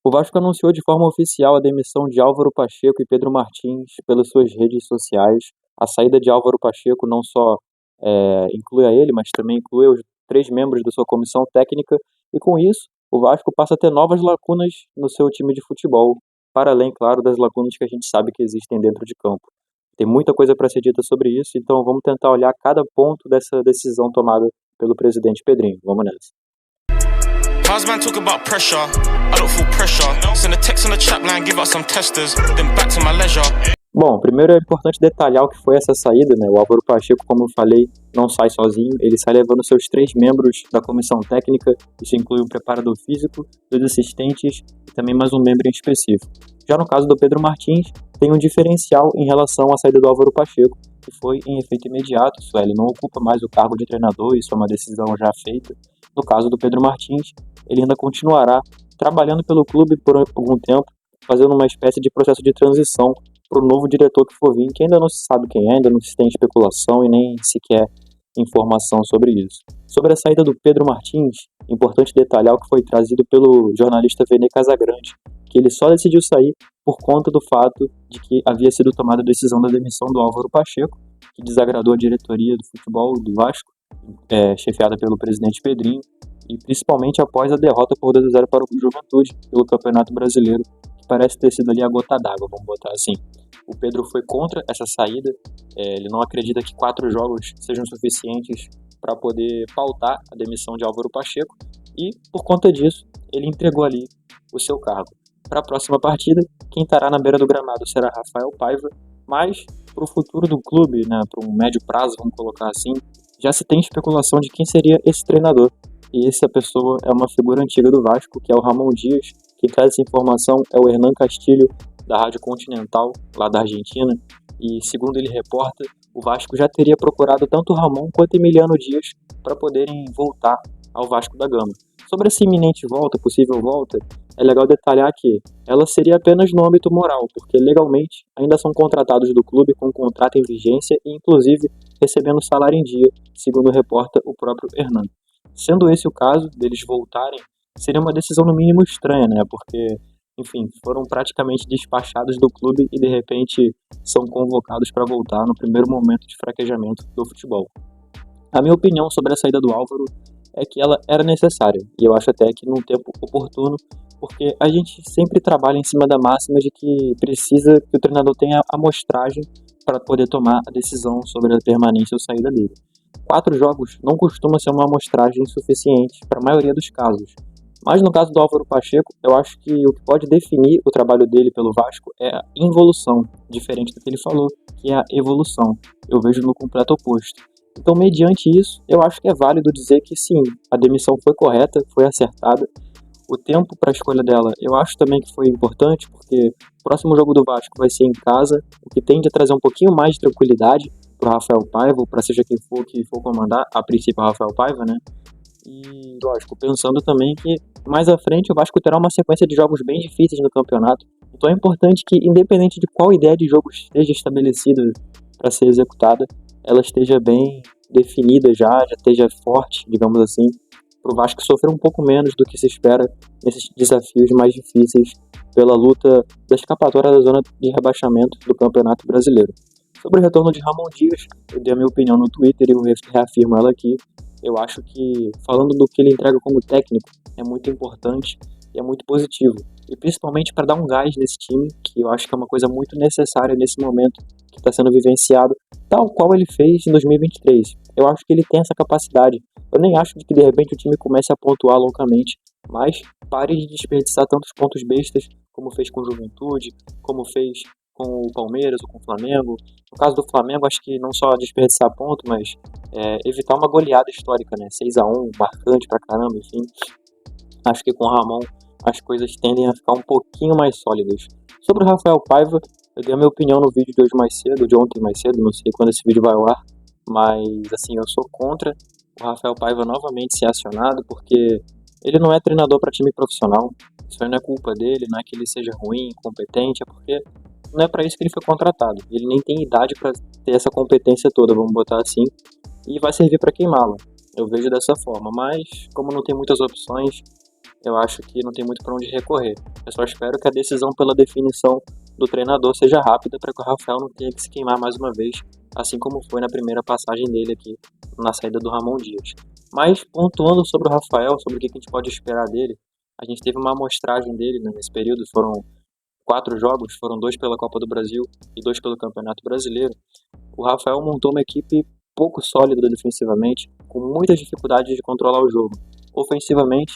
O Vasco anunciou de forma oficial a demissão de Álvaro Pacheco e Pedro Martins pelas suas redes sociais. A saída de Álvaro Pacheco não só inclui a ele, mas também inclui os 3 membros da sua comissão técnica, e com isso o Vasco passa a ter novas lacunas no seu time de futebol, para além, claro, das lacunas que a gente sabe que existem dentro de campo. Tem muita coisa para ser dita sobre isso, então vamos tentar olhar cada ponto dessa decisão tomada pelo presidente Pedrinho. Vamos nessa. How's man talk about pressure? I don't feel pressure. Send a text on the chat line, give out some testers, then back to my leisure. Bom, primeiro é importante detalhar o que foi essa saída, né? O Álvaro Pacheco, como eu falei, não sai sozinho, ele sai levando seus 3 membros da comissão técnica, isso inclui um preparador físico, 2 assistentes e também mais um membro em específico. Já no caso do Pedro Martins, tem um diferencial em relação à saída do Álvaro Pacheco, que foi em efeito imediato, isso é, ele não ocupa mais o cargo de treinador, isso é uma decisão já feita. No caso do Pedro Martins, ele ainda continuará trabalhando pelo clube por algum tempo, fazendo uma espécie de processo de transição para o novo diretor que for vir, que ainda não se sabe quem é, ainda não se tem especulação e nem sequer informação sobre isso. Sobre a saída do Pedro Martins, é importante detalhar o que foi trazido pelo jornalista Vene Casagrande, que ele só decidiu sair por conta do fato de que havia sido tomada a decisão da demissão do Álvaro Pacheco, que desagradou a diretoria do futebol do Vasco, chefiada pelo presidente Pedrinho, e principalmente após a derrota por 2-0 para o Juventude pelo Campeonato Brasileiro, que parece ter sido ali a gota d'água, vamos botar assim. O Pedro foi contra essa saída, ele não acredita que 4 jogos sejam suficientes para poder pautar a demissão de Álvaro Pacheco, e por conta disso ele entregou ali o seu cargo. Para a próxima partida, quem estará na beira do gramado será Rafael Paiva, mas para o futuro do clube, né, para um médio prazo, vamos colocar assim, já se tem especulação de quem seria esse treinador. E essa pessoa é uma figura antiga do Vasco, que é o Ramon Dias. Quem traz essa informação é o Hernan Castilho, da Rádio Continental, lá da Argentina. E segundo ele reporta, o Vasco já teria procurado tanto o Ramon quanto Emiliano Dias para poderem voltar ao Vasco da Gama. Sobre essa iminente volta, possível volta, é legal detalhar que ela seria apenas no âmbito moral, porque legalmente ainda são contratados do clube com contrato em vigência e inclusive recebendo salário em dia, segundo reporta o próprio Hernan. Sendo esse o caso, deles voltarem, seria uma decisão no mínimo estranha, né? Porque, enfim, foram praticamente despachados do clube e de repente são convocados para voltar no primeiro momento de fraquejamento do futebol. A minha opinião sobre a saída do Álvaro é que ela era necessária, e eu acho até que num tempo oportuno, porque a gente sempre trabalha em cima da máxima de que precisa que o treinador tenha amostragem para poder tomar a decisão sobre a permanência ou saída dele. 4 jogos não costuma ser uma amostragem suficiente para a maioria dos casos. Mas no caso do Álvaro Pacheco, eu acho que o que pode definir o trabalho dele pelo Vasco é a involução, diferente do que ele falou, que é a evolução. Eu vejo no completo oposto. Então, mediante isso, eu acho que é válido dizer que sim, a demissão foi correta, foi acertada. O tempo para a escolha dela, eu acho também que foi importante, porque o próximo jogo do Vasco vai ser em casa, o que tende a trazer um pouquinho mais de tranquilidade para o Rafael Paiva, ou para seja quem for que for comandar, a princípio o Rafael Paiva, né? E, lógico, pensando também que mais à frente o Vasco terá uma sequência de jogos bem difíceis no campeonato. Então é importante que, independente de qual ideia de jogo esteja estabelecida para ser executada, ela esteja bem definida já esteja forte, digamos assim, para o Vasco sofrer um pouco menos do que se espera nesses desafios mais difíceis pela luta da escapatória da zona de rebaixamento do Campeonato Brasileiro. Sobre o retorno de Ramon Dias, eu dei a minha opinião no Twitter e eu reafirmo ela aqui. Eu acho que, falando do que ele entrega como técnico, é muito importante e é muito positivo. E principalmente para dar um gás nesse time, que eu acho que é uma coisa muito necessária nesse momento que está sendo vivenciado, tal qual ele fez em 2023. Eu acho que ele tem essa capacidade. Eu nem acho que de repente o time comece a pontuar loucamente, mas pare de desperdiçar tantos pontos bestas, como fez com o Juventude, como fez com o Palmeiras ou com o Flamengo. No caso do Flamengo, acho que não só desperdiçar ponto, mas evitar uma goleada histórica, né? 6-1, marcante pra caramba, enfim. Acho que com o Ramon as coisas tendem a ficar um pouquinho mais sólidas. Sobre o Rafael Paiva, eu dei a minha opinião no vídeo de hoje mais cedo, de ontem mais cedo, não sei quando esse vídeo vai ao ar, mas assim, eu sou contra o Rafael Paiva novamente ser acionado, porque ele não é treinador para time profissional. Isso aí não é culpa dele, não é que ele seja ruim, incompetente, é porque não é para isso que ele foi contratado. Ele nem tem idade para ter essa competência toda, vamos botar assim, e vai servir para queimá-la. Eu vejo dessa forma, mas como não tem muitas opções, eu acho que não tem muito para onde recorrer. Eu só espero que a decisão pela definição do treinador seja rápida para que o Rafael não tenha que se queimar mais uma vez, assim como foi na primeira passagem dele aqui, na saída do Ramon Dias. Mas, pontuando sobre o Rafael, sobre o que a gente pode esperar dele, a gente teve uma amostragem dele, né, nesse período, foram 4 jogos, foram 2 pela Copa do Brasil e 2 pelo Campeonato Brasileiro. O Rafael montou uma equipe pouco sólida defensivamente, com muitas dificuldades de controlar o jogo. Ofensivamente,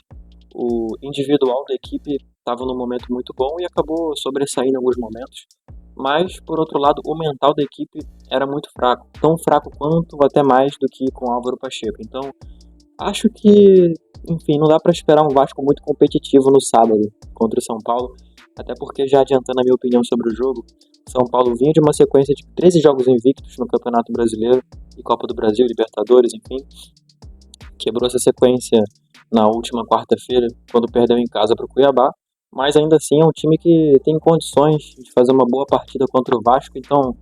o individual da equipe estava num momento muito bom e acabou sobressaindo em alguns momentos. Mas, por outro lado, o mental da equipe era muito fraco. Tão fraco quanto, ou até mais, do que com o Álvaro Pacheco. Então, acho que, enfim, não dá para esperar um Vasco muito competitivo no sábado contra o São Paulo. Até porque, já adiantando a minha opinião sobre o jogo, São Paulo vinha de uma sequência de 13 jogos invictos no Campeonato Brasileiro e Copa do Brasil, Libertadores, enfim. Quebrou essa sequência na última quarta-feira, quando perdeu em casa para o Cuiabá. Mas ainda assim é um time que tem condições de fazer uma boa partida contra o Vasco, então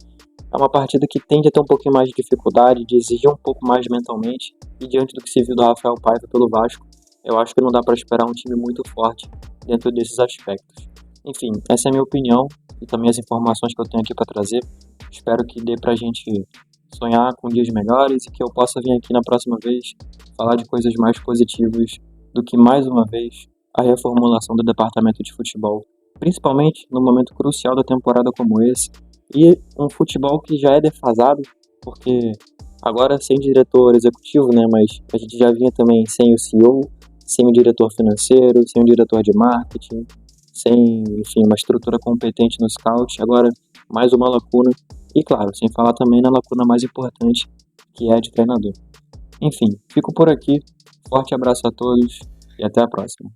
é uma partida que tende a ter um pouquinho mais de dificuldade, de exigir um pouco mais mentalmente, e diante do que se viu do Rafael Paiva pelo Vasco, eu acho que não dá para esperar um time muito forte dentro desses aspectos. Enfim, essa é a minha opinião e também as informações que eu tenho aqui para trazer. Espero que dê pra gente sonhar com dias melhores e que eu possa vir aqui na próxima vez falar de coisas mais positivas do que, mais uma vez, a reformulação do departamento de futebol, principalmente no momento crucial da temporada como esse, e um futebol que já é defasado, porque agora sem diretor executivo, né, mas a gente já vinha também sem o CEO, sem o diretor financeiro, sem o diretor de marketing, sem, enfim, uma estrutura competente no scout, agora mais uma lacuna, e claro, sem falar também na lacuna mais importante, que é a de treinador. Enfim, fico por aqui, forte abraço a todos e até a próxima.